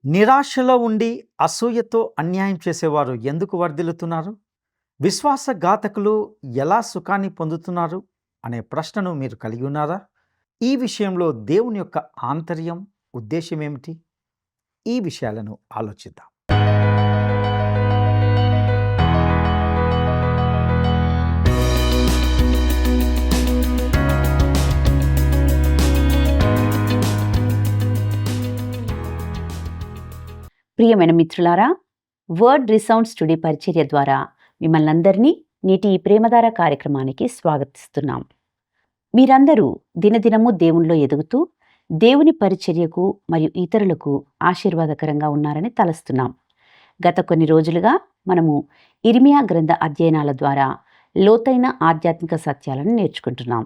నిరాశలో ఉండి అసూయతో అన్యాయం చేసేవారు ఎందుకు వర్ధిల్లుతున్నారు? విశ్వాసఘాతకులు ఎలా సుఖాన్ని పొందుతున్నారు అనే ప్రశ్నను మీరు కలిగి ఉన్నారా? ఈ విషయంలో దేవుని యొక్క ఆంతర్యం, ఉద్దేశం ఏమిటి? ఈ విషయాలను ఆలోచిద్దాం. ప్రియమైన మిత్రులారా, వర్డ్ రిసౌండ్ స్టడీ పరిచర్య ద్వారా మిమ్మల్ని అందరినీ నేటి ఈ ప్రేమధార కార్యక్రమానికి స్వాగతిస్తున్నాం. మీరందరూ దినదినము దేవునిలో ఎదుగుతూ దేవుని పరిచర్యకు మరియు ఇతరులకు ఆశీర్వాదకరంగా ఉన్నారని తలస్తున్నాం. గత కొన్ని రోజులుగా మనము ఇర్మియా గ్రంథ అధ్యయనాల ద్వారా లోతైన ఆధ్యాత్మిక సత్యాలను నేర్చుకుంటున్నాం.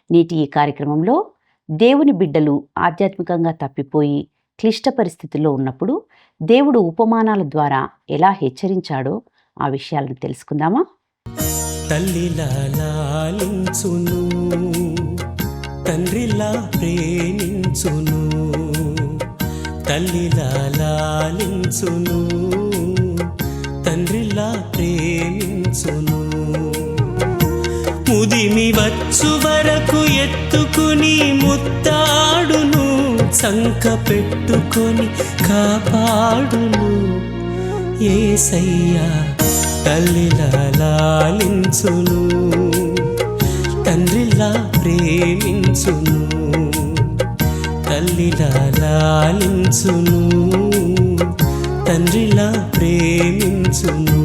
నేటి ఈ కార్యక్రమంలో దేవుని బిడ్డలు ఆధ్యాత్మికంగా తప్పిపోయి క్లిష్ట పరిస్థితుల్లో ఉన్నప్పుడు దేవుడు ఉపమానాల ద్వారా ఎలా హెచ్చరించాడో ఆ విషయాలను తెలుసుకుందామా? తల్లిలా లాలించును, తండ్రిలా ప్రేమించును. తల్లిలా లాలించును, తండ్రిలా ప్రేమించును. ముదిమి వచ్చు వరకు ఎత్తుకుని ముత్తాడును, సంక పెట్టుకొని కాపాడును. యేసయ్యా తల్లిలా లాలించును, తండ్రిలా ప్రేమించును. తల్లిలా లాలించును, తండ్రిలా ప్రేమించును.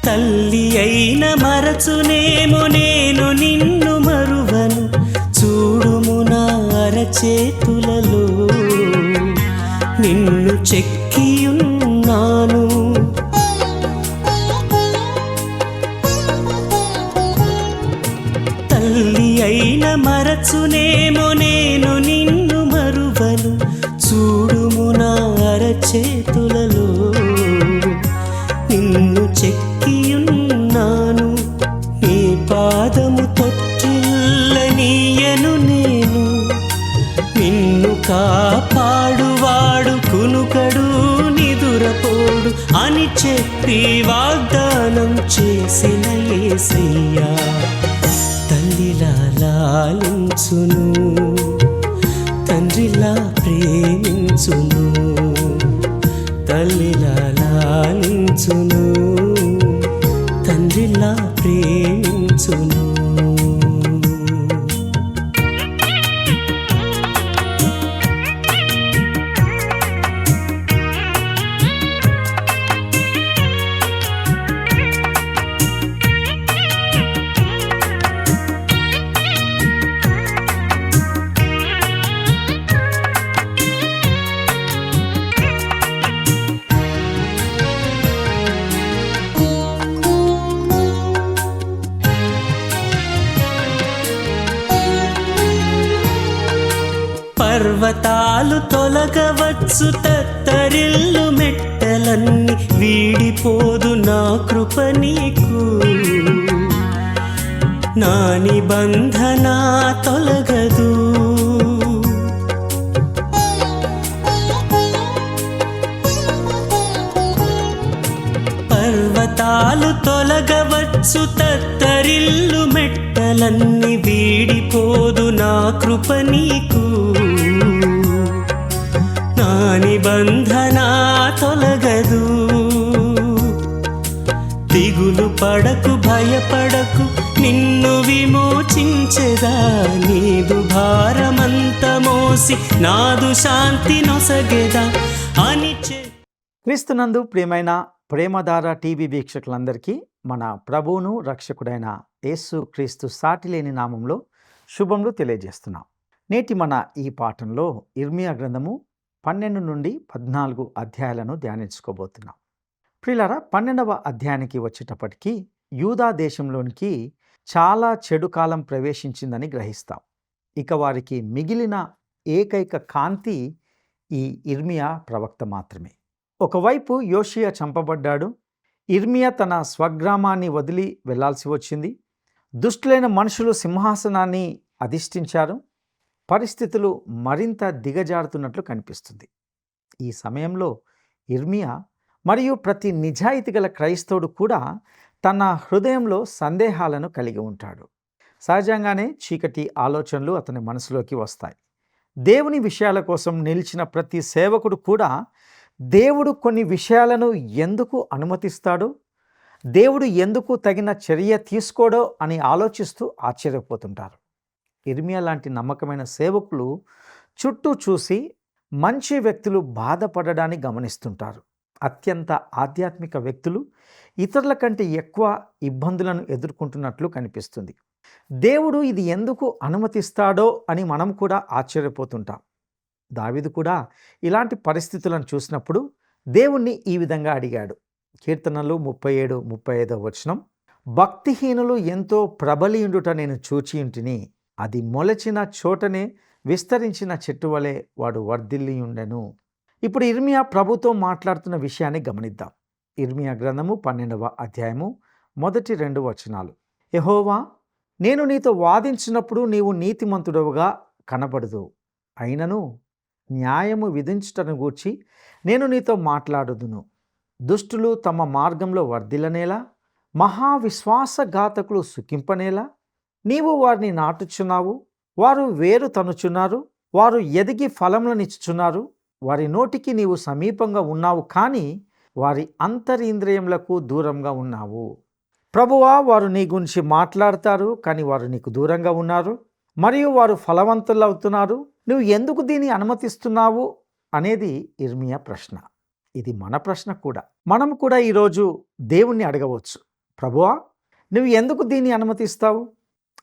తల్లి అయిన మరచునేమో నేను నిన్ను మరువను, చూడుము నా అరచేతులలో నిన్ను చెక్కియున్నాను. తల్లి అయిన మరచునేమో నేను నిన్ను మరువను, చూడుము నా అరచేతులలో నిన్ను చెక్కియున్నాను. నీ పాదము తొట్టిల్లనీయను నేను, నిన్ను కాపాడువాడు కునుకడు నిదురపోడు అని చెప్పి వాగ్దానం చేసిన యేసయ్యా తల్లిలా లాలించును, తండ్రిలా ప్రేమించును. తల్లిలా లాలించును, తండ్రిలా ప్రేమించును. పర్వతాలు తొలగవచ్చు, తత్తరిల్లు మెట్టలన్నీ వీడిపోదు నా కృప నీకు. నా నిబంధన తొలగదు, పర్వతాలు తొలగవచ్చు, తత్తరిల్లు మెట్టలన్నీ వీడిపోదు నా కృప నీకు. నా నిబంధన తొలగదు. దిగులు పడకు, భయపడకు, నిన్ను విమోచించెదా. నీదు భారమంత మోసి నాదు శాంతి నొసగెదా అని క్రీస్తునందు ప్రియమైన ప్రేమధార టీవీ వీక్షకులందరికీ మన ప్రభువును రక్షకుడైన యేసు క్రీస్తు సాటిలేని నామంలో శుభములు తెలియజేస్తున్నాం. నేటి మన ఈ పాఠంలో ఇర్మియా గ్రంథము 12 నుండి 14 అధ్యాయాలను ధ్యానించుకోబోతున్నాం. ప్రియులారా, 12వ అధ్యాయానికి వచ్చేటప్పటికి యూదా దేశంలోనికి చాలా చెడు కాలం ప్రవేశించిందని గ్రహిస్తాం. ఇక వారికి మిగిలిన ఏకైక కాంతి ఈ ఇర్మియా ప్రవక్త మాత్రమే. ఒకవైపు యోషియా చంపబడ్డాడు. ఇర్మియా తన స్వగ్రామాన్ని వదిలి వెళ్లాల్సి వచ్చింది. దుష్టులైన మనుషులు సింహాసనాన్ని అధిష్ఠించారు. పరిస్థితులు మరింత దిగజారుతున్నట్లు కనిపిస్తుంది. ఈ సమయంలో ఇర్మియా మరియు ప్రతి నిజాయితీ గల క్రైస్తవుడు కూడా తన హృదయంలో సందేహాలను కలిగి ఉంటాడు. సహజంగానే చీకటి ఆలోచనలు అతని మనసులోకి వస్తాయి. దేవుని విషయాల కోసం నిలిచిన ప్రతి సేవకుడు కూడా దేవుడు కొన్ని విషయాలను ఎందుకు అనుమతిస్తాడో, దేవుడు ఎందుకు తగిన చర్య తీసుకోడో అని ఆలోచిస్తూ ఆశ్చర్యపోతుంటారు. ఇర్మియా లాంటి నమ్మకమైన సేవకులు చుట్టూ చూసి మంచి వ్యక్తులు బాధపడడాన్ని గమనిస్తుంటారు. అత్యంత ఆధ్యాత్మిక వ్యక్తులు ఇతరుల కంటే ఎక్కువ ఇబ్బందులను ఎదుర్కొంటున్నట్లు కనిపిస్తుంది. దేవుడు ఇది ఎందుకు అనుమతిస్తాడో అని మనం కూడా ఆశ్చర్యపోతుంటాం. దావీదు కూడా ఇలాంటి పరిస్థితులను చూసినప్పుడు దేవుణ్ణి ఈ విధంగా అడిగాడు. కీర్తనలు 37:35 భక్తిహీనులు ఎంతో ప్రబలియుండుట నేను చూచియుంటిని, అది మొలచిన చోటనే విస్తరించిన చెట్టు వలె వాడు వర్ధిల్లియుండెను. ఇప్పుడు ఇర్మియా ప్రభుతో మాట్లాడుతున్న విషయాన్ని గమనిద్దాం. ఇర్మియా గ్రంథము 12వ అధ్యాయము మొదటి 2 వచనాలు. యెహోవా, నేను నీతో వాదించినప్పుడు నీవు నీతిమంతుడవుగా కనబడదు, అయినను న్యాయము విధించుటను గూర్చి నేను నీతో మాట్లాడుదును. దుష్టులు తమ మార్గంలో వర్ధిల్లనేలా, మహావిశ్వాసఘాతకులు సుఖింపనేలా? నీవు వారిని నాటుచున్నావు, వారు వేరు తనుచున్నారు, వారు ఎదిగి ఫలములనిచ్చుచున్నారు. వారి నోటికి నీవు సమీపంగా ఉన్నావు, కానీ వారి అంతరింద్రియములకు దూరంగా ఉన్నావు. ప్రభువా, వారు నీ గురించి మాట్లాడతారు, కానీ వారు నీకు దూరంగా ఉన్నారు, మరియు వారు ఫలవంతులవుతున్నారు. నువ్వు ఎందుకు దీన్ని అనుమతిస్తున్నావు అనేది ఇర్మియా ప్రశ్న. ఇది మన ప్రశ్న కూడా. మనం కూడా ఈరోజు దేవుణ్ణి అడగవచ్చు, ప్రభువా, నువ్వు ఎందుకు దీన్ని అనుమతిస్తావు?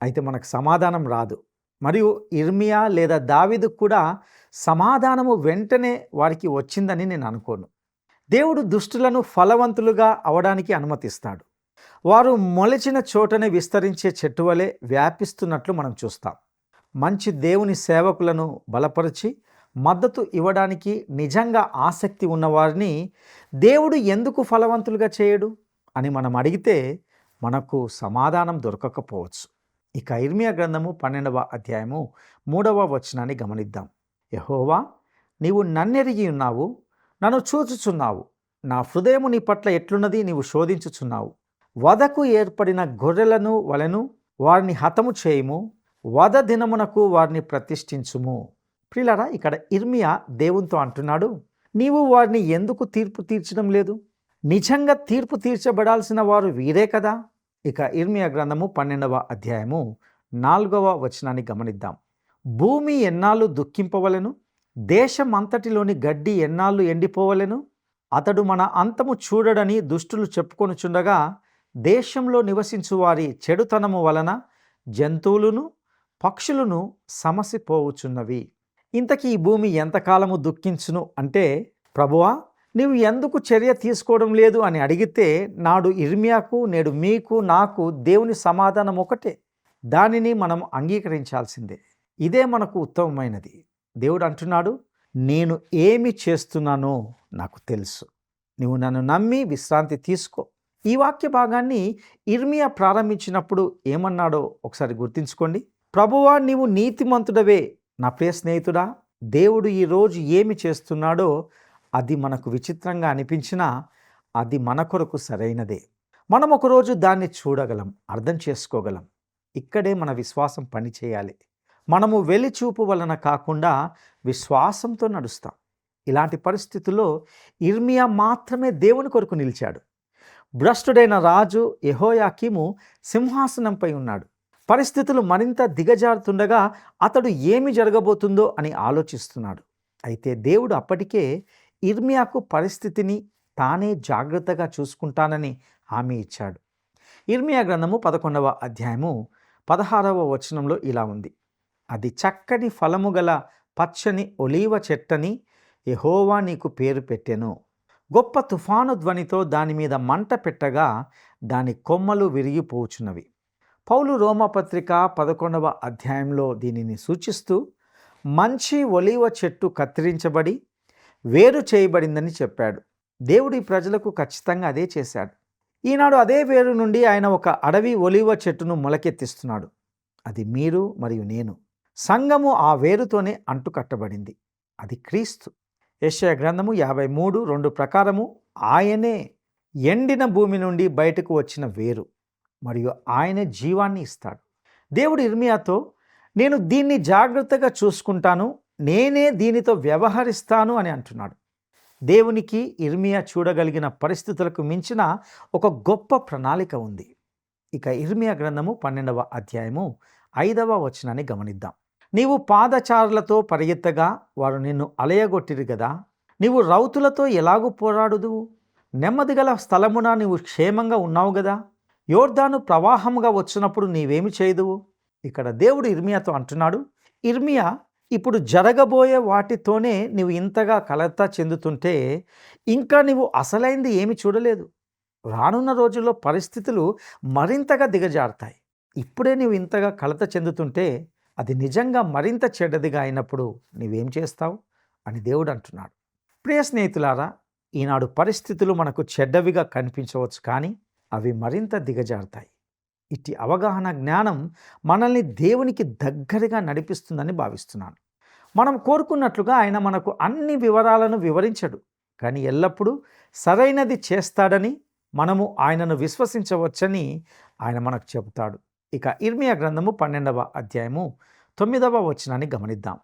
అయితే మనకు సమాధానం రాదు. మరియు ఇర్మియా లేదా దావీదు కూడా సమాధానము వెంటనే వారికి వచ్చిందని నేను అనుకోను. దేవుడు దుష్టులను ఫలవంతులుగా అవడానికి అనుమతిస్తాడు. వారు మొలచిన చోటనే విస్తరించే చెట్టు వలె వ్యాపిస్తున్నట్లు మనం చూస్తాం. మంచి దేవుని సేవకులను బలపరిచి మద్దతు ఇవ్వడానికి నిజంగా ఆసక్తి ఉన్నవారిని దేవుడు ఎందుకు ఫలవంతులుగా చేయడు అని మనం అడిగితే మనకు సమాధానం దొరకకపోవచ్చు. ఇక ఇర్మియా గ్రంథము 12వ అధ్యాయము 3వ వచనాన్ని గమనిద్దాం. యెహోవా, నీవు నన్నెరిగి ఉన్నావు, నన్ను చూచుచున్నావు. నా హృదయము నీ పట్ల ఎట్లున్నది నీవు శోధించుచున్నావు. వధకు ఏర్పడిన గొర్రెలను వలెను వారిని హతము చేయుము, వధ దినమునకు వారిని ప్రతిష్ఠించుము. ప్రియులారా, ఇక్కడ ఇర్మియా దేవునితో అంటున్నాడు, నీవు వారిని ఎందుకు తీర్పు తీర్చడం లేదు? నిజంగా తీర్పు తీర్చబడాల్సిన వారు వీరే కదా. ఇక ఇర్మియా గ్రంథము 12వ అధ్యాయము 4వ వచనాన్ని గమనిద్దాం. భూమి ఎన్నాళ్ళు దుఃఖింపవలెను, దేశమంతటిలోని గడ్డి ఎన్నాళ్ళు ఎండిపోవలెను? అతడు మన అంతము చూడడని దుష్టులు చెప్పుకొనుచుండగా, దేశంలో నివసించు వారి చెడుతనము వలన జంతువులను పక్షులను సమసిపోవుచున్నవి. ఇంతకీ ఈ భూమి ఎంతకాలము దుఃఖించును అంటే, ప్రభువా, నీవు ఎందుకు చర్య తీసుకోవడం లేదు అని అడిగితే నాడు ఇర్మియాకు, నేడు మీకు, నాకు దేవుని సమాధానం ఒకటే. దానిని మనం అంగీకరించాల్సిందే. ఇదే మనకు ఉత్తమమైనది. దేవుడు అంటున్నాడు, నేను ఏమి చేస్తున్నానో నాకు తెలుసు, నువ్వు నన్ను నమ్మి విశ్రాంతి తీసుకో. ఈ వాక్య భాగాన్ని ఇర్మియా ప్రారంభించినప్పుడు ఏమన్నాడో ఒకసారి గుర్తించుకోండి. ప్రభువా, నీవు నీతిమంతుడవే. నా ప్రియ స్నేహితుడా, దేవుడు ఈరోజు ఏమి చేస్తున్నాడో అది మనకు విచిత్రంగా అనిపించినా అది మన కొరకు సరైనదే. మనం ఒకరోజు దాన్ని చూడగలం, అర్థం చేసుకోగలం. ఇక్కడే మన విశ్వాసం పనిచేయాలి. మనము వెలిచూపు వలన కాకుండా విశ్వాసంతో నడుస్తాం. ఇలాంటి పరిస్థితుల్లో ఇర్మియా మాత్రమే దేవుని కొరకు నిలిచాడు. భ్రష్టుడైన రాజు యెహోయాకీము సింహాసనంపై ఉన్నాడు. పరిస్థితులు మరింత దిగజారుతుండగా అతడు ఏమి జరగబోతుందో అని ఆలోచిస్తున్నాడు. అయితే దేవుడు అప్పటికే ఇర్మియాకు పరిస్థితిని తానే జాగ్రత్తగా చూసుకుంటానని హామీ ఇచ్చాడు. ఇర్మియా గ్రంథము 11వ అధ్యాయము 16వ వచనంలో ఇలా ఉంది. అది చక్కని ఫలము గల పచ్చని ఒలీవ చెట్టని యెహోవా నీకు పేరు పెట్టెను. గొప్ప తుఫాను ధ్వనితో దాని మీద మంట పెట్టగా దాని కొమ్మలు విరిగిపోచున్నవి. పౌలు రోమపత్రిక 11వ అధ్యాయంలో దీనిని సూచిస్తూ మంచి ఒలీవ చెట్టు కత్తిరించబడి వేరు చేయబడిందని చెప్పాడు. దేవుడు ఈ ప్రజలకు ఖచ్చితంగా అదే చేశాడు. ఈనాడు అదే వేరు నుండి ఆయన ఒక అడవి ఒలీవ చెట్టును మొలకెత్తిస్తున్నాడు. అది మీరు మరియు నేను. సంఘము ఆ వేరుతోనే అంటుకట్టబడింది. అది క్రీస్తు. యెషయా గ్రంథము 53:2 ప్రకారము ఆయనే ఎండిన భూమి నుండి బయటకు వచ్చిన వేరు మరియు ఆయనే జీవాన్ని ఇస్తాడు. దేవుడు ఇర్మియాతో, నేను దీన్ని జాగ్రత్తగా చూసుకుంటాను, నేనే దీనితో వ్యవహరిస్తాను అని అంటున్నాడు. దేవునికి ఇర్మియా చూడగలిగిన పరిస్థితులకు మించిన ఒక గొప్ప ప్రణాళిక ఉంది. ఇక ఇర్మియా గ్రంథము 12వ అధ్యాయము 5వ వచనాన్ని గమనిద్దాం. నీవు పాదచారులతో పరిగెత్తగా వారు నిన్ను అలయగొట్టిరు గదా. నీవు రౌతులతో ఎలాగూ పోరాడుదువు? నెమ్మదిగల స్థలమున నీవు క్షేమంగా ఉన్నావు గదా. యోర్దాను ప్రవాహంగా వచ్చినప్పుడు నీవేమి చేయదువు? ఇక్కడ దేవుడు ఇర్మియాతో అంటున్నాడు, ఇర్మియా, ఇప్పుడు జరగబోయే వాటితోనే నీవు ఇంతగా కలత చెందుతుంటే ఇంకా నీవు అసలైంది ఏమి చూడలేదు. రానున్న రోజుల్లో పరిస్థితులు మరింతగా దిగజారుతాయి. ఇప్పుడే నీవు ఇంతగా కలత చెందుతుంటే అది నిజంగా మరింత చెడ్డదిగా అయినప్పుడు నీవేం చేస్తావు అని దేవుడు అంటున్నాడు. ప్రియ స్నేహితులారా, ఈనాడు పరిస్థితులు మనకు చెడ్డవిగా కనిపించవచ్చు, కానీ అవి మరింత దిగజారుతాయి. ఇట్టి అవగాహన జ్ఞానం మనల్ని దేవునికి దగ్గరగా నడిపిస్తుందని భావిస్తున్నాను. మనం కోరుకున్నట్లుగా ఆయన మనకు అన్ని వివరాలను వివరించడు, కానీ ఎల్లప్పుడూ సరైనది చేస్తాడని మనము ఆయనను విశ్వసించవచ్చని ఆయన మనకు చెబుతాడు. ఇక ఇర్మియా గ్రంథము 12వ అధ్యాయము 9వ వచనాన్ని గమనిద్దాం.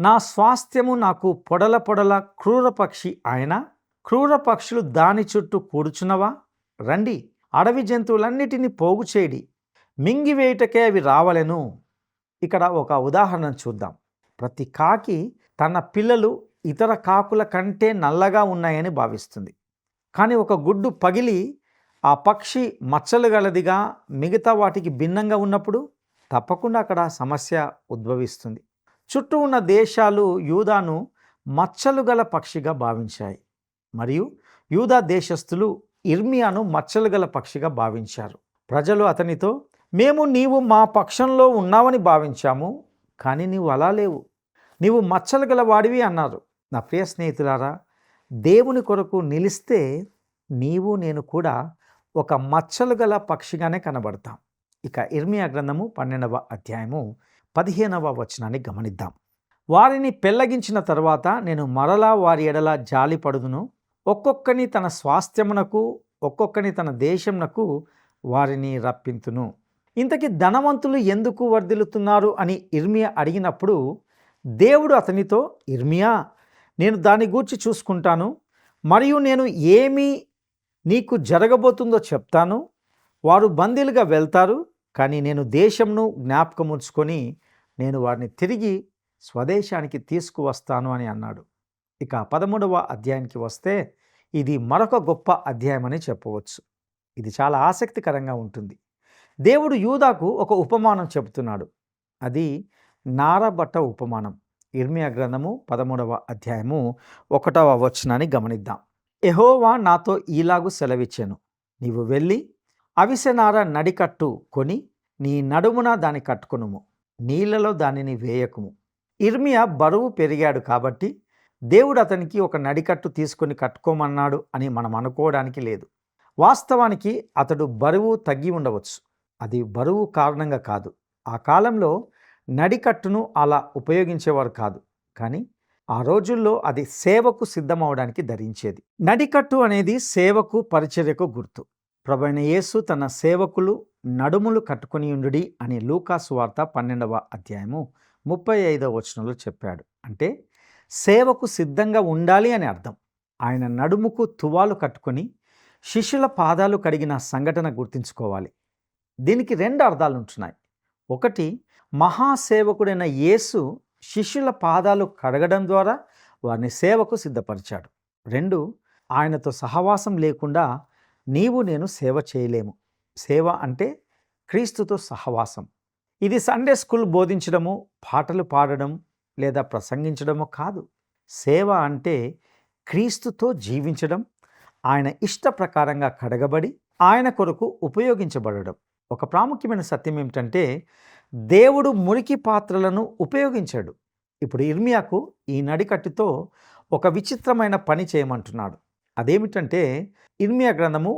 నా స్వాస్థ్యము నాకు పొడల పొడల క్రూర పక్షి ఆయన, క్రూర పక్షులు దాని చుట్టూ కూడుచున్నవా? రండి, అడవి జంతువులన్నిటినీ పోగు చేయడి, మింగివేయుటకే అవి రావలెను. ఇక్కడ ఒక ఉదాహరణ చూద్దాం. ప్రతి కాకి తన పిల్లలు ఇతర కాకుల కంటే నల్లగా ఉన్నాయని భావిస్తుంది. కానీ ఒక గుడ్డు పగిలి ఆ పక్షి మచ్చలు గలదిగా మిగతా వాటికి భిన్నంగా ఉన్నప్పుడు తప్పకుండా అక్కడ సమస్య ఉద్భవిస్తుంది. చుట్టూ ఉన్న దేశాలు యూదాను మచ్చలు గల పక్షిగా భావించాయి, మరియు యూదా దేశస్థులు ఇర్మియాను మచ్చలు గల పక్షిగా భావించారు. ప్రజలు అతనితో, మేము నీవు మా పక్షంలో ఉన్నావని భావించాము, కానీ నీవు అలా లేవు, నీవు మచ్చలు గల వాడివి అన్నారు. నా ప్రియ స్నేహితులారా, దేవుని కొరకు నిలిస్తే నీవు నేను కూడా ఒక మచ్చలు గల పక్షిగానే కనబడతాం. ఇక ఇర్మియా గ్రంథము 12వ అధ్యాయము 15వ వచనాన్ని గమనిద్దాం. వారిని పెళ్లగించిన తర్వాత నేను మరలా వారి ఎడల జాలి పడుదును, ఒక్కొక్కని తన స్వాస్థ్యమునకు ఒక్కొక్కని తన దేశమునకు వారిని రప్పింతును. ఇంతకీ ధనవంతులు ఎందుకు వర్ధిల్లుతున్నారు అని ఇర్మియా అడిగినప్పుడు దేవుడు అతనితో, ఇర్మియా, నేను దాని గూర్చి చూసుకుంటాను, మరియు నేను ఏమి నీకు జరగబోతుందో చెప్తాను. వారు బందీలుగా వెళ్తారు, కానీ నేను దేశంను జ్ఞాపకం ఉంచుకొని నేను వారిని తిరిగి స్వదేశానికి తీసుకువస్తాను అని అన్నాడు. ఇక 13వ అధ్యాయానికి వస్తే ఇది మరొక గొప్ప అధ్యాయం అని చెప్పవచ్చు. ఇది చాలా ఆసక్తికరంగా ఉంటుంది. దేవుడు యూదాకు ఒక ఉపమానం చెబుతున్నాడు. అది నారబట్ట ఉపమానం. ఇర్మియా గ్రంథము 13వ అధ్యాయము 1వ వచనాన్ని గమనిద్దాం. యెహోవా నాతో ఈలాగు సెలవిచ్చెను, నీవు వెళ్ళి అవిసెనార నడికట్టు కొని నీ నడుమున దాన్ని కట్టుకొనుము, నీళ్లలో దానిని వేయకుము. ఇర్మియా బరువు పెరిగాడు కాబట్టి దేవుడు అతనికి ఒక నడికట్టు తీసుకొని కట్టుకోమన్నాడు అని మనం అనుకోవడానికి లేదు. వాస్తవానికి అతడు బరువు తగ్గి ఉండవచ్చు. అది బరువు కారణంగా కాదు. ఆ కాలంలో నడికట్టును అలా ఉపయోగించేవారు కాదు, కానీ ఆ రోజుల్లో అది సేవకు సిద్ధమవడానికి ధరించేది. నడికట్టు అనేది సేవకు, పరిచర్యకు గుర్తు. ప్రభువైన యేసు తన సేవకులు నడుములు కట్టుకొని ఉండుడి అని లూకా సువార్త 12వ అధ్యాయము 35వ వచనంలో చెప్పాడు. అంటే సేవకు సిద్ధంగా ఉండాలి అని అర్థం. ఆయన నడుముకు తువాలు కట్టుకొని శిష్యుల పాదాలు కడిగిన సంఘటన గుర్తుంచుకోవాలి. దీనికి 2 అర్థాలు ఉంటున్నాయి. ఒకటి, మహాసేవకుడైన యేసు శిష్యుల పాదాలు కడగడం ద్వారా వారిని సేవకు సిద్ధపరిచాడు. 2, ఆయనతో సహవాసం లేకుండా నీవు నేను సేవ చేయలేము. సేవ అంటే క్రీస్తుతో సహవాసం. ఇది సండే స్కూల్ బోధించడము, పాటలు పాడడం లేదా ప్రసంగించడము కాదు. సేవ అంటే క్రీస్తుతో జీవించడం, ఆయన ఇష్ట ప్రకారంగా కడగబడి ఆయన కొరకు ఉపయోగించబడడం. ఒక ప్రాముఖ్యమైన సత్యం ఏమిటంటే దేవుడు మురికి పాత్రలను ఉపయోగించాడు. ఇప్పుడు ఇర్మియాకు ఈ నడికట్టుతో ఒక విచిత్రమైన పని చేయమంటున్నాడు. అదేమిటంటే ఇర్మియా గ్రంథము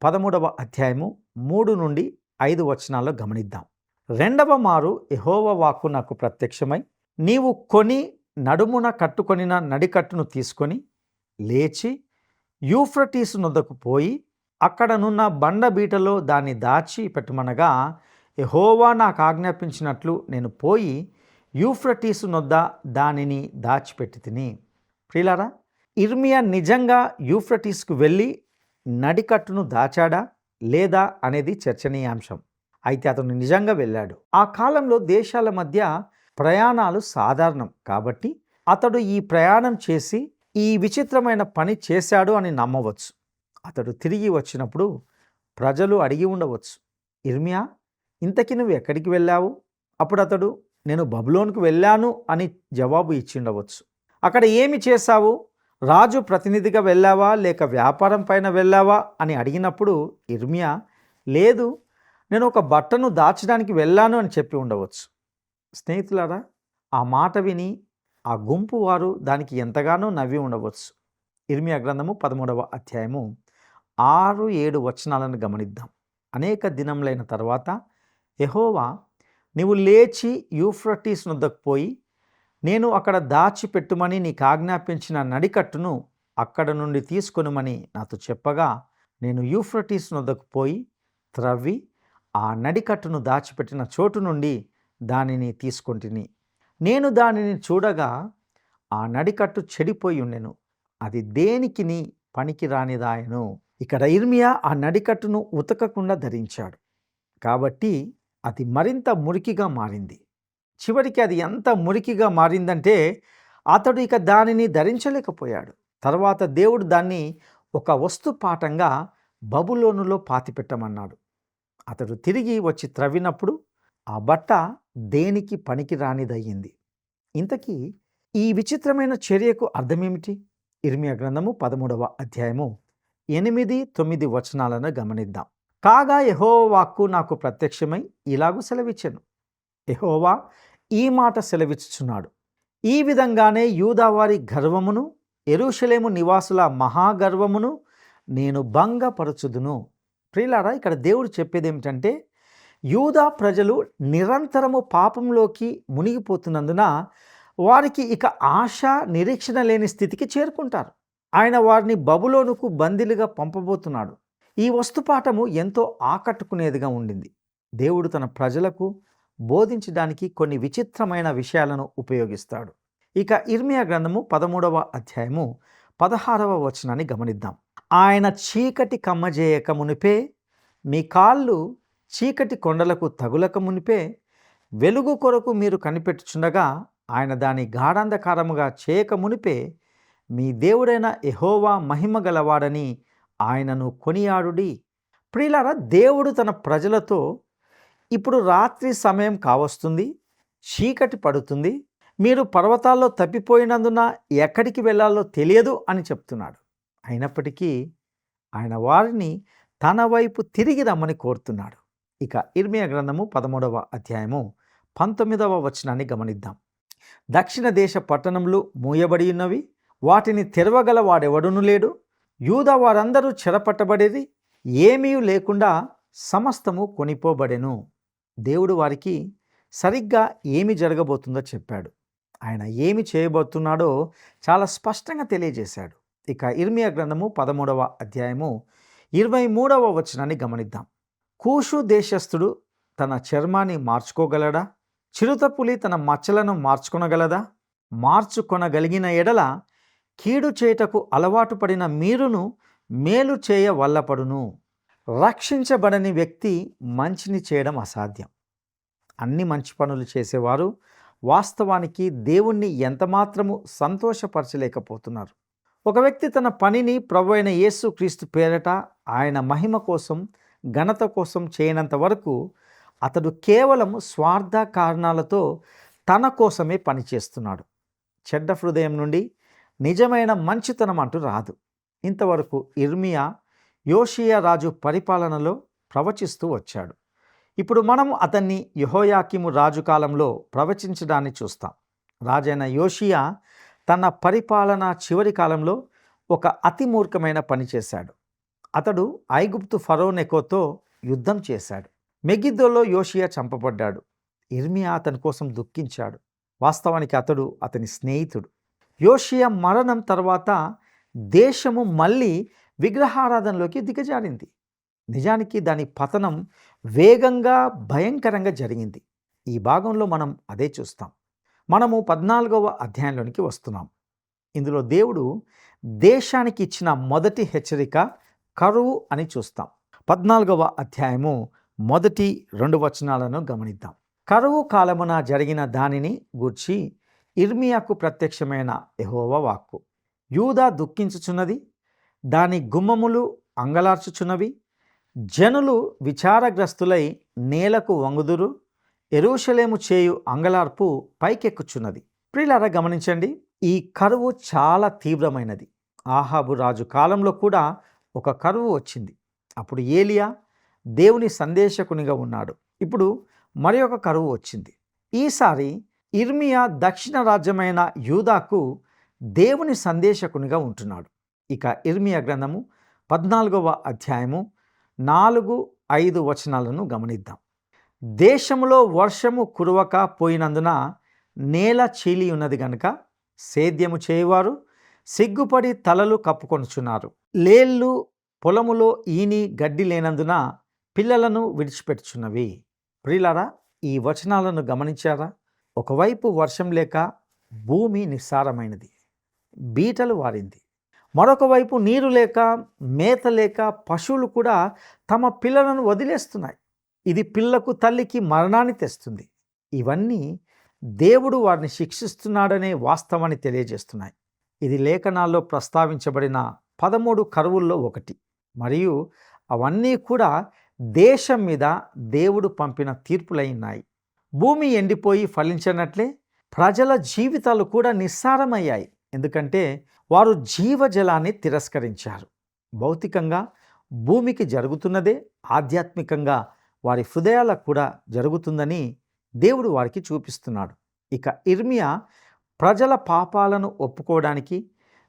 13వ అధ్యాయము 3 నుండి 5 వచనాల్లో గమనిద్దాం. రెండవ మారు యెహోవా వాక్కు నాకు ప్రత్యక్షమై, నీవు కొని నడుమున కట్టుకొనిన నడికట్టును తీసుకొని లేచి యూఫ్రటీసు నొద్దకు పోయి అక్కడనున్న బండబీటలో దాన్ని దాచి పెట్టుమనగా, యెహోవా నాకు ఆజ్ఞాపించినట్లు నేను పోయి యూఫ్రటీసు నొద్ద దానిని దాచిపెట్టి తిని. ప్రియులారా, ఇర్మియా నిజంగా యూఫ్రటీస్కు వెళ్ళి నడికట్టును దాచాడా లేదా అనేది చర్చనీయాంశం. అయితే అతను నిజంగా వెళ్ళాడు. ఆ కాలంలో దేశాల మధ్య ప్రయాణాలు సాధారణం కాబట్టి అతడు ఈ ప్రయాణం చేసి ఈ విచిత్రమైన పని చేశాడు అని నమ్మవచ్చు. అతడు తిరిగి వచ్చినప్పుడు ప్రజలు అడిగి ఉండవచ్చు, ఇర్మియా, ఇంతకీ నువ్వు ఎక్కడికి వెళ్ళావు? అప్పుడు అతడు, నేను బబులోనుకు వెళ్ళాను అని జవాబు ఇచ్చి ఉండవచ్చు. అక్కడ ఏమి చేశావు? రాజు ప్రతినిధిగా వెళ్ళావా లేక వ్యాపారం పైన వెళ్ళావా అని అడిగినప్పుడు ఇర్మియా, లేదు, నేను ఒక బట్టను దాచడానికి వెళ్ళాను అని చెప్పి ఉండవచ్చు. స్నేహితులారా, ఆ మాట విని ఆ గుంపు వారు దానికి ఎంతగానో నవ్వి ఉండవచ్చు. ఇర్మియా గ్రంథము 13వ అధ్యాయము 6-7 వచనాలను గమనిద్దాం. అనేక దినములైన తర్వాత యెహోవా, నీవు లేచి యూఫ్రటీస్ నొద్దకు పోయి నేను అక్కడ దాచిపెట్టుమని నీకు ఆజ్ఞాపించిన నడికట్టును అక్కడ నుండి తీసుకొనుమని నాతో చెప్పగా, నేను యూఫ్రటీస్ నొద్దకు పోయి త్రవ్వి ఆ నడికట్టును దాచిపెట్టిన చోటు నుండి దానిని తీసుకొంటిని. నేను దానిని చూడగా ఆ నడికట్టు చెడిపోయి ఉండెను, అది దేనికిని పనికి రానిదాయను. ఇక్కడ ఇర్మియా ఆ నడికట్టును ఉతకకుండా ధరించాడు కాబట్టి అది మరింత మురికిగా మారింది. చివరికి అది ఎంత మురికిగా మారిందంటే అతడు ఇక దానిని ధరించలేకపోయాడు. తర్వాత దేవుడు దాన్ని ఒక వస్తుపాఠంగా బబులోనులో పాతిపెట్టమన్నాడు. అతడు తిరిగి వచ్చి త్రవ్వినప్పుడు ఆ బట్ట దేనికి పనికి రానిదయ్యింది. ఇంతకీ ఈ విచిత్రమైన చర్యకు అర్థమేమిటి? ఇర్మియా గ్రంథము 13వ అధ్యాయము 8-9 వచనాలను గమనిద్దాం. కాగా యెహోవా వాక్కు నాకు ప్రత్యక్షమై ఇలాగు సెలవిచ్చెను. యెహోవా ఈ మాట సెలవిచ్చుచున్నాడు, ఈ విధంగానే యూదావారి గర్వమును యెరూషలేము నివాసుల మహాగర్వమును నేను భంగపరచుదును. ప్రియులారా, ఇక్కడ దేవుడు చెప్పేది ఏమిటంటే యూదా ప్రజలు నిరంతరము పాపంలోకి మునిగిపోతున్నందున వారికి ఇక ఆశ నిరీక్షణ లేని స్థితికి చేరుకుంటారు. ఆయన వారిని బబులోనుకు బందీలుగా పంపబోతున్నాడు. ఈ వస్తుపాఠము ఎంతో ఆకట్టుకునేదిగా ఉండింది. దేవుడు తన ప్రజలకు బోధించడానికి కొన్ని విచిత్రమైన విషయాలను ఉపయోగిస్తాడు. ఇక ఇర్మియా గ్రంథము 13వ అధ్యాయము 16వ వచనాన్ని గమనిద్దాం. ఆయన చీకటి కమ్మజేయక మునిపే, మీ కాళ్ళు చీకటి కొండలకు తగులక మునిపే, వెలుగు కొరకు మీరు కనిపెట్టుచుండగా ఆయన దాని గాఢాంధకారముగా చేయక మునిపే, మీ దేవుడైన యెహోవా మహిమ గలవాడని ఆయనను కొనియాడుడి. ప్రియులారా, దేవుడు తన ప్రజలతో ఇప్పుడు రాత్రి సమయం కావస్తుంది, చీకటి పడుతుంది, మీరు పర్వతాల్లో తప్పిపోయినందున ఎక్కడికి వెళ్ళాలో తెలియదు అని చెప్తున్నాడు. అయినప్పటికీ ఆయన వారిని తన వైపు తిరిగి రమ్మని కోరుతున్నాడు. ఇక ఇర్మియా గ్రంథము 13వ అధ్యాయము 19వ వచనాన్ని గమనిద్దాం. దక్షిణ దేశ పట్టణములు మూయబడి ఉన్నవి, వాటిని తెరవగల వాడెవడును లేడు. యూదా వారందరూ చెరపట్టబడేది, ఏమీ లేకుండా సమస్తము కొనిపోబడెను. దేవుడు వారికి సరిగ్గా ఏమి జరగబోతుందో చెప్పాడు. ఆయన ఏమి చేయబోతున్నాడో చాలా స్పష్టంగా తెలియజేశాడు. ఇక ఇర్మియా గ్రంథము 13వ అధ్యాయము 23వ వచనాన్ని గమనిద్దాం. కూషు దేశస్థుడు తన చర్మాన్ని మార్చుకోగలడా? చిరుతపులి తన మచ్చలను మార్చుకొనగలదా? మార్చుకొనగలిగిన ఎడల కీడు చేయుటకు అలవాటు పడిన మీరును మేలు చేయ వల్లపడును. రక్షించబడని వ్యక్తి మంచిని చేయడం అసాధ్యం. అన్ని మంచి పనులు చేసేవారు వాస్తవానికి దేవుణ్ణి ఎంతమాత్రము సంతోషపరచలేకపోతున్నారు. ఒక వ్యక్తి తన పనిని ప్రభువైన యేసు క్రీస్తు పేరట ఆయన మహిమ కోసం, ఘనత కోసం చేయనంత వరకు అతడు కేవలం స్వార్థ కారణాలతో తన కోసమే పనిచేస్తున్నాడు. చెడ్డ హృదయం నుండి నిజమైన మంచితనం అంటూ రాదు. ఇంతవరకు ఇర్మియా యోషియా రాజు పరిపాలనలో ప్రవచిస్తూ వచ్చాడు. ఇప్పుడు మనం అతన్ని యెహోయాకీము రాజు కాలంలో ప్రవచించడాన్ని చూస్తాం. రాజైన యోషియా తన పరిపాలన చివరి కాలంలో ఒక అతి మూర్ఖమైన పని చేశాడు. అతడు ఐగుప్తు ఫరో నెకోతో యుద్ధం చేశాడు. మెగిద్దోలో యోషియా చంపబడ్డాడు. ఇర్మియా అతని కోసం దుఃఖించాడు. వాస్తవానికి అతడు అతని స్నేహితుడు. యోషియా మరణం తర్వాత దేశము మళ్ళీ విగ్రహారాధనలోకి దిగజారింది. నిజానికి దాని పతనం వేగంగా భయంకరంగా జరిగింది. ఈ భాగంలో మనం అదే చూస్తాం. మనము 14వ అధ్యాయంలోనికి వస్తున్నాం. ఇందులో దేవుడు దేశానికి ఇచ్చిన మొదటి హెచ్చరిక కరువు అని చూస్తాం. 14వ అధ్యాయము మొదటి 2 వచనాలను గమనిద్దాం. కరువు కాలమున జరిగిన దానిని గూర్చి ఇర్మియాకు ప్రత్యక్షమైన యెహోవా వాక్కు. యూదా దుఃఖించుచున్నది, దాని గుమ్మములు అంగలార్చుచున్నవి, జనులు విచారగ్రస్తులై నేలకు వంగుదురు, యెరూషలేము చేయు అంగలార్పు పైకెక్కుచున్నది. ప్రియులారా గమనించండి, ఈ కరువు చాలా తీవ్రమైనది. ఆహాబు రాజు కాలంలో కూడా ఒక కరువు వచ్చింది. అప్పుడు ఏలియా దేవుని సందేశకునిగా ఉన్నాడు. ఇప్పుడు మరి ఒక కరువు వచ్చింది. ఈసారి ఇర్మియా దక్షిణ రాజ్యమైన యూదాకు దేవుని సందేశకునిగా ఉంటున్నాడు. ఇక ఇర్మియా గ్రంథము 14వ అధ్యాయము 4-5 వచనాలను గమనిద్దాం. దేశములో వర్షము కురవక పోయినందున నేల చీలి ఉన్నది గనుక సేద్యము చేయువారు సిగ్గుపడి తలలు కప్పుకొనుచున్నారు. లేళ్ళు పొలములో ఈని గడ్డి లేనందున పిల్లలను విడిచిపెట్టుచున్నవి. ప్రియులారా, ఈ వచనాలను గమనించారా? ఒకవైపు వర్షం లేక భూమి నిస్సారమైనది, బీటలు వారింది. మరొక వైపు నీరు లేక, మేత లేక పశువులు కూడా తమ పిల్లలను వదిలేస్తున్నాయి. ఇది పిల్లకు తల్లికి మరణాన్ని తెస్తుంది. ఇవన్నీ దేవుడు వారిని శిక్షిస్తున్నాడనే వాస్తవాన్ని తెలియజేస్తున్నాయి. ఇది లేఖనాల్లో ప్రస్తావించబడిన 13 కరువుల్లో ఒకటి. మరియు అవన్నీ కూడా దేశం మీద దేవుడు పంపిన తీర్పులై ఉన్నాయి. భూమి ఎండిపోయి ఫలించినట్లే ప్రజల జీవితాలు కూడా నిస్సారమయ్యాయి. ఎందుకంటే వారు జీవజలాన్ని తిరస్కరించారు. భౌతికంగా భూమికి జరుగుతున్నదే ఆధ్యాత్మికంగా వారి హృదయాలకు కూడా జరుగుతుందని దేవుడు వారికి చూపిస్తున్నాడు. ఇక ఇర్మియా ప్రజల పాపాలను ఒప్పుకోవడానికి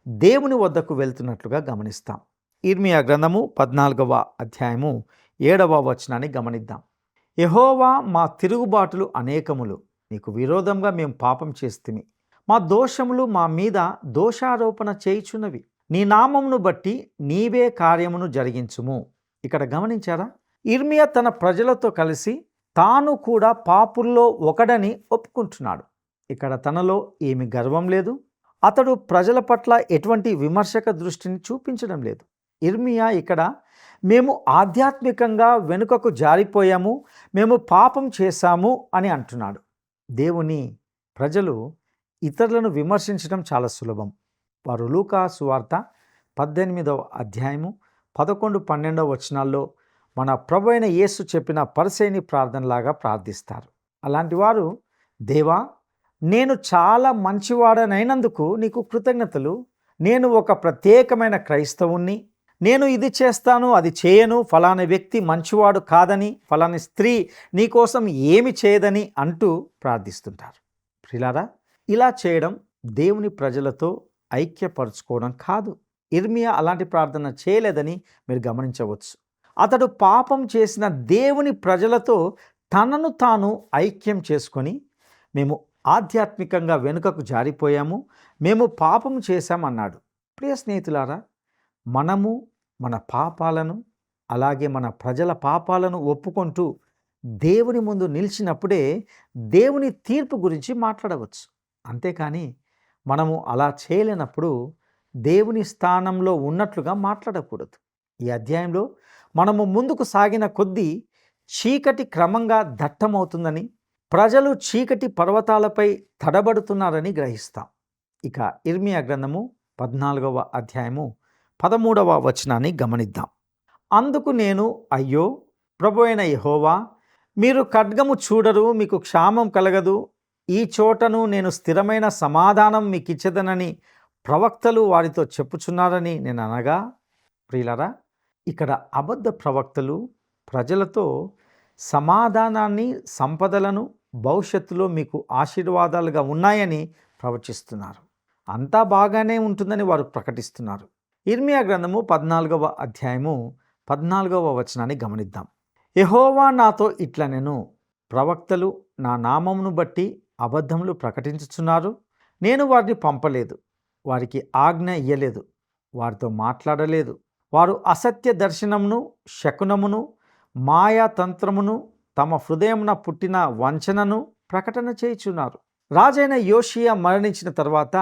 దేవుని వద్దకు వెళ్తున్నట్లుగా గమనిస్తాం. ఇర్మియా గ్రంథము 14వ అధ్యాయము 7వ వచనాన్ని గమనిద్దాం. యెహోవా, మా తిరుగుబాటులు అనేకములు, నీకు విరోధంగా మేము పాపం చేస్తుమి. మా దోషములు మా మీద దోషారోపణ చేయుచున్నవి. నీ నామమును బట్టి నీవే కార్యమును జరిగించుము. ఇక్కడ గమనించారా? ఇర్మియా తన ప్రజలతో కలిసి తాను కూడా పాపుల్లో ఒకడని ఒప్పుకుంటున్నాడు. ఇక్కడ తనలో ఏమి గర్వం లేదు. అతడు ప్రజల పట్ల ఎటువంటి విమర్శక దృష్టిని చూపించడం లేదు. ఇర్మియా ఇక్కడ మేము ఆధ్యాత్మికంగా వెనుకకు జారిపోయాము, మేము పాపం చేశాము అని అంటున్నాడు. దేవుని ప్రజలు ఇతరులను విమర్శించడం చాలా సులభం. వారు లూకా సువార్త 18వ అధ్యాయము 11-12 వచనాల్లో మన ప్రభు అయిన యేసు చెప్పిన పరిసయ్యుని ప్రార్థనలాగా ప్రార్థిస్తారు. అలాంటి వారు, దేవా, నేను చాలా మంచివాడనైనందుకు నీకు కృతజ్ఞతలు. నేను ఒక ప్రత్యేకమైన క్రైస్తవుణ్ణి. నేను ఇది చేస్తాను, అది చేయను, ఫలానా వ్యక్తి మంచివాడు కాదని, ఫలాని స్త్రీ నీకోసం ఏమి చేయదని అంటూ ప్రార్థిస్తుంటారు. ప్రియులారా, ఇలా చేయడం దేవుని ప్రజలతో ఐక్యపరచుకోవడం కాదు. ఇర్మియా అలాంటి ప్రార్థన చేయలేదని మీరు గమనించవచ్చు. అతడు పాపం చేసిన దేవుని ప్రజలతో తనను తాను ఐక్యం చేసుకొని, మేము ఆధ్యాత్మికంగా వెనుకకు జారిపోయాము, మేము పాపం చేశామన్నాడు. ప్రియ స్నేహితులారా, మనము మన పాపాలను, అలాగే మన ప్రజల పాపాలను ఒప్పుకుంటూ దేవుని ముందు నిలిచినప్పుడే దేవుని తీర్పు గురించి మాట్లాడవచ్చు. అంతేకాని మనము అలా చేయలేనప్పుడు దేవుని స్థానంలో ఉన్నట్లుగా మాట్లాడకూడదు. ఈ అధ్యాయంలో మనము ముందుకు సాగిన కొద్దీ చీకటి క్రమంగా దట్టమవుతుందని, ప్రజలు చీకటి పర్వతాలపై తడబడుతున్నారని గ్రహిస్తాం. ఇక ఇర్మియా గ్రంథము 14వ అధ్యాయము 13వ వచనాన్ని గమనిద్దాం. అందుకు నేను, అయ్యో ప్రభు అయిన యెహోవా, మీరు ఖడ్గము చూడరు, మీకు క్షామం కలగదు, ఈ చోటను నేను స్థిరమైన సమాధానం మీకు ఇచ్చేదనని ప్రవక్తలు వారితో చెప్పుచున్నారని నేను అనగా, ప్రియులరా, ఇక్కడ అబద్ధ ప్రవక్తలు ప్రజలతో సమాధానాన్ని, సంపదలను, భవిష్యత్తులో మీకు ఆశీర్వాదాలుగా ఉన్నాయని ప్రవచిస్తున్నారు. అంతా బాగానే ఉంటుందని వారు ప్రకటిస్తున్నారు. ఇర్మియా గ్రంథము 14వ అధ్యాయము 14వ వచనాన్ని గమనిద్దాం. యెహోవా నాతో ఇట్లా, నేను ప్రవక్తలు నా నామమును బట్టి అబద్ధములు ప్రకటించుచున్నారు, నేను వారిని పంపలేదు, వారికి ఆజ్ఞ ఇయ్యలేదు, వారితో మాట్లాడలేదు. వారు అసత్య దర్శనమును, శకునమును, మాయా తంత్రమును, తమ హృదయమున పుట్టిన వంచనను ప్రకటన చేయుచున్నారు. రాజైన యోషియా మరణించిన తర్వాత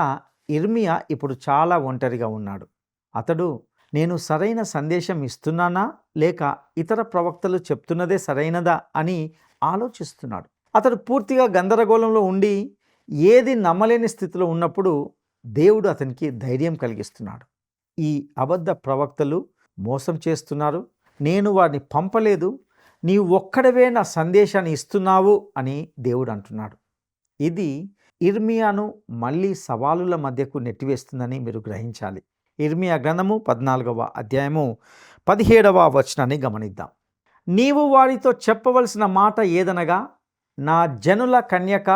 ఇర్మియా ఇప్పుడు చాలా ఒంటరిగా ఉన్నాడు. అతడు, నేను సరైన సందేశం ఇస్తున్నానా లేక ఇతర ప్రవక్తలు చెప్తున్నదే సరైనదా అని ఆలోచిస్తున్నాడు. అతడు పూర్తిగా గందరగోళంలో ఉండి ఏది నమ్మలేని స్థితిలో ఉన్నప్పుడు దేవుడు అతనికి ధైర్యం కలిగిస్తున్నాడు. ఈ అబద్ధ ప్రవక్తలు మోసం చేస్తున్నారు, నేను వారిని పంపలేదు, నీవు ఒక్కడవే నా సందేశాన్ని ఇస్తున్నావు అని దేవుడు అంటున్నాడు. ఇది ఇర్మియాను మళ్ళీ సవాలుల మధ్యకు నెట్టివేస్తుందని మీరు గ్రహించాలి. ఇర్మియా గ్రంథము 14వ అధ్యాయము 17వ వచనాన్ని గమనిద్దాం. నీవు వారితో చెప్పవలసిన మాట ఏదనగా, నా జనుల కన్యక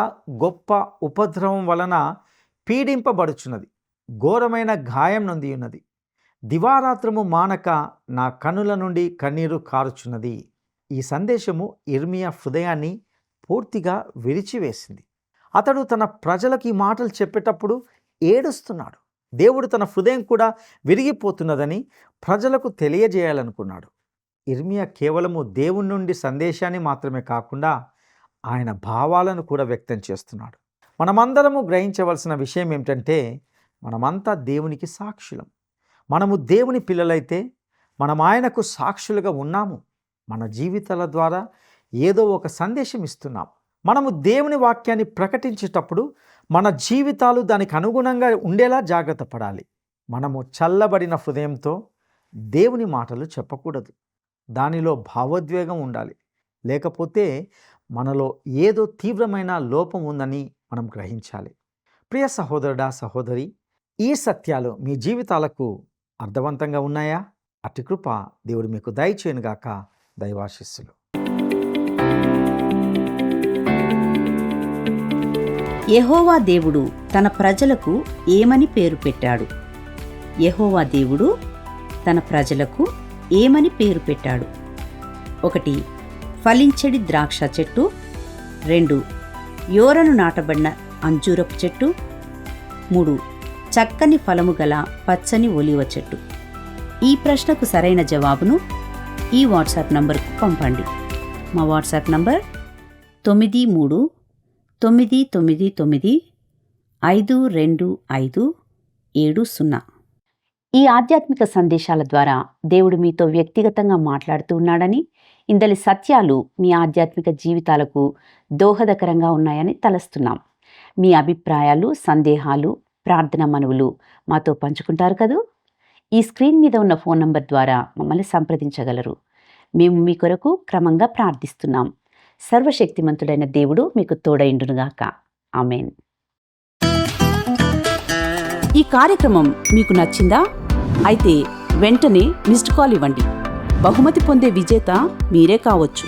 గొప్ప ఉపద్రవం వలన పీడింపబడుచున్నది, ఘోరమైన గాయం నొంది ఉన్నది, దివారాత్రము మానక నా కనుల నుండి కన్నీరు కారుచున్నది. ఈ సందేశము ఇర్మియా హృదయాన్ని పూర్తిగా విరిచివేసింది. అతడు తన ప్రజలకు ఈ మాటలు చెప్పేటప్పుడు ఏడుస్తున్నాడు. దేవుడు తన హృదయం కూడా విరిగిపోతున్నదని ప్రజలకు తెలియజేయాలనుకున్నాడు. ఇర్మియా కేవలము దేవుని నుండి సందేశాన్ని మాత్రమే కాకుండా ఆయన భావాలను కూడా వ్యక్తం చేస్తున్నాడు. మనమందరము గ్రహించవలసిన విషయం ఏమిటంటే, మనమంతా దేవునికి సాక్షులం. మనము దేవుని పిల్లలైతే మనం ఆయనకు సాక్షులుగా ఉన్నాము. మన జీవితాల ద్వారా ఏదో ఒక సందేశం ఇస్తున్నాం. మనము దేవుని వాక్యాన్ని ప్రకటించేటప్పుడు మన జీవితాలు దానికి అనుగుణంగా ఉండేలా జాగ్రత్త పడాలి. మనము చల్లబడిన హృదయంతో దేవుని మాటలు చెప్పకూడదు. దానిలో భావోద్వేగం ఉండాలి. లేకపోతే మనలో ఏదో తీవ్రమైన లోపం ఉందని మనం గ్రహించాలి. ప్రియ సహోదరుడా, సహోదరి, ఈ సత్యాలు మీ జీవితాలకు అర్థవంతంగా ఉన్నాయా? అట్టి కృప దేవుడు మీకు దయచేయునుగాక. దైవాశీస్సులు. యెహోవా దేవుడు తన ప్రజలకు ఏమని పేరు పెట్టాడు? యెహోవా దేవుడు తన ప్రజలకు ఏమని పేరు పెట్టాడు? 1. ఫలించడి ద్రాక్ష చెట్టు. 2. యోరను నాటబడిన అంజూరపు చెట్టు. 3. చక్కని ఫలము గల పచ్చని ఒలివ చెట్టు. ఈ ప్రశ్నకు సరైన జవాబును ఈ వాట్సాప్ నంబర్కు పంపండి. మా వాట్సాప్ నంబర్ 9399952570. ఈ ఆధ్యాత్మిక సందేశాల ద్వారా దేవుడు మీతో వ్యక్తిగతంగా మాట్లాడుతూ ఉన్నాడని, ఇందలి సత్యాలు మీ ఆధ్యాత్మిక జీవితాలకు దోహదకరంగా ఉన్నాయని తలస్తున్నాం. మీ అభిప్రాయాలు, సందేహాలు, ప్రార్థన మనవులు మాతో పంచుకుంటారు కదూ. ఈ స్క్రీన్ మీద ఉన్న ఫోన్ నంబర్ ద్వారా మమ్మల్ని సంప్రదించగలరు. మేము మీ కొరకు క్రమంగా ప్రార్థిస్తున్నాం. సర్వశక్తిమంతుడైన దేవుడు మీకు తోడైండునుగాక. ఆమేన్. ఈ కార్యక్రమం మీకు నచ్చిందా? అయితే వెంటనే మిస్డ్ కాల్ ఇవ్వండి. బహుమతి పొందే విజేత మీరే కావచ్చు.